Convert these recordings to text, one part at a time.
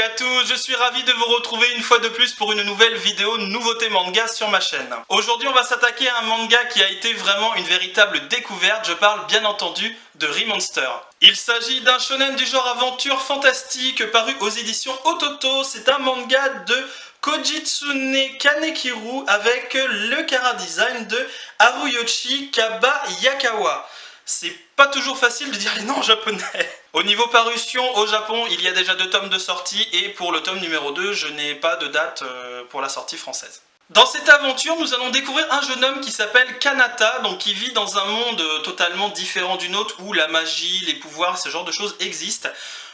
à tous, je suis ravi de vous retrouver une fois de plus pour une nouvelle vidéo nouveauté manga sur ma chaîne. Aujourd'hui on va s'attaquer à un manga qui a été vraiment une véritable découverte, je parle bien entendu de Remonster. Il s'agit d'un shonen du genre aventure fantastique paru aux éditions Ototo, c'est un manga de Kojitsune Kanekiru avec le chara-design de Haruyoshi Kabayakawa. C'est pas toujours facile de dire les noms japonais. Au niveau parution, au Japon, il y a déjà 2 tomes de sortie et pour le tome numéro 2, je n'ai pas de date pour la sortie française. Dans cette aventure, nous allons découvrir un jeune homme qui s'appelle Kanata, donc qui vit dans un monde totalement différent du nôtre où la magie, les pouvoirs, ce genre de choses existent.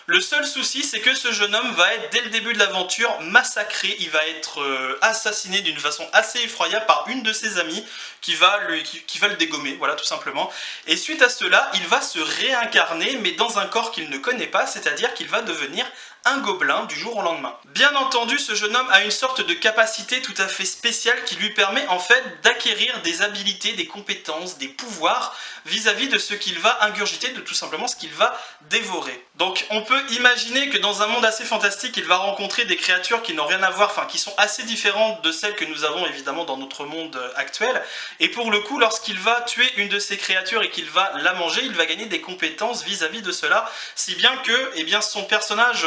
Le seul souci, c'est que ce jeune homme va être, dès le début de l'aventure, massacré. Il va être assassiné d'une façon assez effroyable par une de ses amies qui va le dégommer, voilà, tout simplement. Et suite à cela, il va se réincarner, mais dans un corps qu'il ne connaît pas, c'est-à-dire qu'il va devenir un gobelin du jour au lendemain. Bien entendu, ce jeune homme a une sorte de capacité tout à fait spéciale qui lui permet en fait d'acquérir des habilités, des compétences, des pouvoirs vis-à-vis de ce qu'il va ingurgiter, de tout simplement ce qu'il va dévorer. Donc on peut imaginer que dans un monde assez fantastique, il va rencontrer des créatures qui n'ont rien à voir, enfin qui sont assez différentes de celles que nous avons évidemment dans notre monde actuel. Et pour le coup, lorsqu'il va tuer une de ces créatures et qu'il va la manger, il va gagner des compétences vis-à-vis de cela, si bien que son personnage,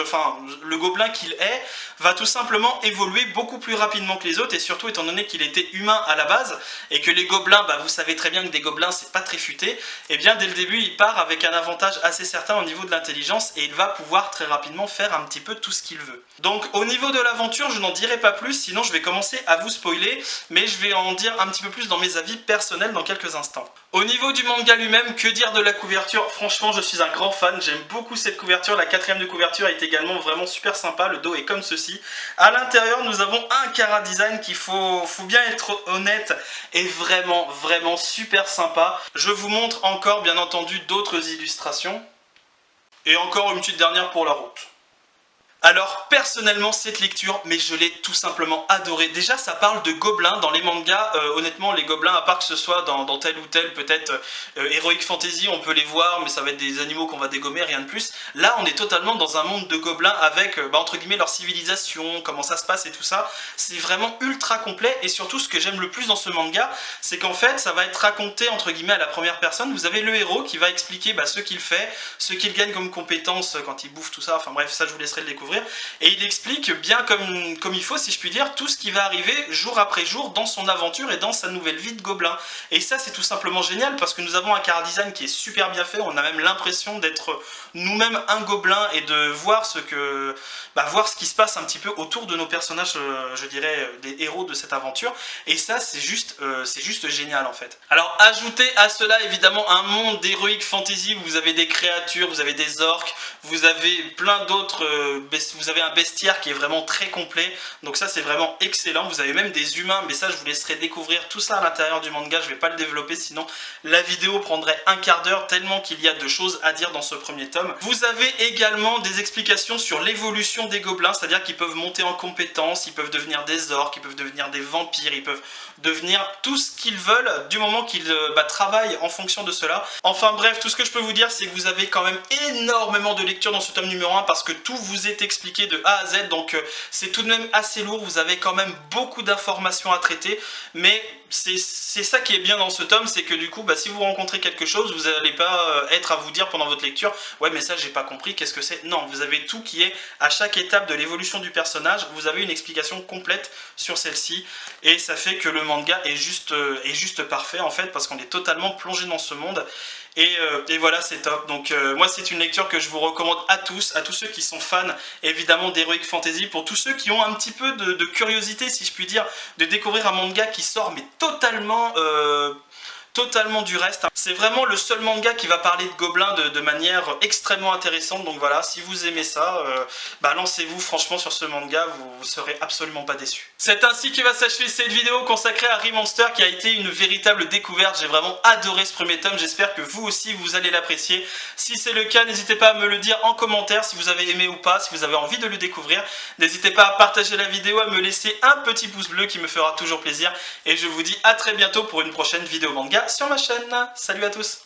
le gobelin qu'il est, va tout simplement évoluer beaucoup plus rapidement que les autres, et surtout étant donné qu'il était humain à la base, et que les gobelins, vous savez très bien que des gobelins c'est pas très futé, et bien dès le début il part avec un avantage assez certain au niveau de l'intelligence, et il va pouvoir très rapidement faire un petit peu tout ce qu'il veut. Donc au niveau de l'aventure, je n'en dirai pas plus, sinon je vais commencer à vous spoiler, mais je vais en dire un petit peu plus dans mes avis personnels dans quelques instants. Au niveau du manga lui-même, que dire de la couverture? Franchement, je suis un grand fan, j'aime beaucoup cette couverture, la 4ème de couverture est également vraiment super sympa, le dos est comme ceci. À l'intérieur, nous avons un chara-design qu'il faut bien être honnête, est vraiment super sympa. Je vous montre encore, bien entendu, d'autres illustrations. Et encore une petite dernière pour la route. Alors personnellement cette lecture, mais je l'ai tout simplement adorée. Déjà ça parle de gobelins dans les mangas, honnêtement les gobelins, à part que ce soit dans tel ou tel peut-être Heroic Fantasy, on peut les voir mais ça va être des animaux qu'on va dégommer, rien de plus. Là on est totalement dans un monde de gobelins avec entre guillemets leur civilisation, comment ça se passe et tout ça. C'est vraiment ultra complet et surtout ce que j'aime le plus dans ce manga, c'est qu'en fait ça va être raconté entre guillemets à la première personne. Vous avez le héros qui va expliquer ce qu'il fait, ce qu'il gagne comme compétences quand il bouffe tout ça, enfin bref ça je vous laisserai le découvrir. Et il explique bien comme il faut, si je puis dire, tout ce qui va arriver jour après jour dans son aventure et dans sa nouvelle vie de gobelin. Et ça c'est tout simplement génial parce que nous avons un chara-design qui est super bien fait, on a même l'impression d'être nous-mêmes un gobelin et de voir ce qui se passe un petit peu autour de nos personnages, je dirais, des héros de cette aventure. Et ça c'est juste génial en fait. Alors ajoutez à cela évidemment un monde d'heroic fantasy, vous avez des créatures, vous avez des orques, vous avez plein d'autres vous avez un bestiaire qui est vraiment très complet, donc ça c'est vraiment excellent. Vous avez même des humains, mais ça je vous laisserai découvrir tout ça à l'intérieur du manga, je ne vais pas le développer sinon la vidéo prendrait un quart d'heure tellement qu'il y a de choses à dire dans ce premier tome. Vous avez également des explications sur l'évolution des gobelins, c'est-à-dire qu'ils peuvent monter en compétences, ils peuvent devenir des orques, ils peuvent devenir des vampires, ils peuvent devenir tout ce qu'ils veulent du moment qu'ils travaillent en fonction de cela. Enfin bref, tout ce que je peux vous dire c'est que vous avez quand même énormément de lecture dans ce tome numéro 1 parce que tout vous est expliqué de A à Z, donc c'est tout de même assez lourd, vous avez quand même beaucoup d'informations à traiter, mais c'est ça qui est bien dans ce tome, c'est que du coup si vous rencontrez quelque chose, vous n'allez pas être à vous dire pendant votre lecture ouais mais ça j'ai pas compris, qu'est-ce que c'est? Non, vous avez tout qui est à chaque étape de l'évolution du personnage, vous avez une explication complète sur celle-ci, et ça fait que le manga est juste parfait en fait, parce qu'on est totalement plongé dans ce monde. Et voilà, c'est top. Donc moi c'est une lecture que je vous recommande à tous ceux qui sont fans évidemment d'Heroic Fantasy, pour tous ceux qui ont un petit peu de curiosité si je puis dire, de découvrir un manga qui sort mais totalement du reste. C'est vraiment le seul manga qui va parler de gobelins de manière extrêmement intéressante, donc voilà, si vous aimez ça, lancez-vous franchement sur ce manga, vous serez absolument pas déçus. C'est ainsi que va s'achever cette vidéo consacrée à Remonster qui a été une véritable découverte. J'ai vraiment adoré ce premier tome, j'espère que vous aussi vous allez l'apprécier. Si c'est le cas, n'hésitez pas à me le dire en commentaire si vous avez aimé ou pas, si vous avez envie de le découvrir. N'hésitez pas à partager la vidéo, à me laisser un petit pouce bleu qui me fera toujours plaisir. Et je vous dis à très bientôt pour une prochaine vidéo manga sur ma chaîne. Salut à tous!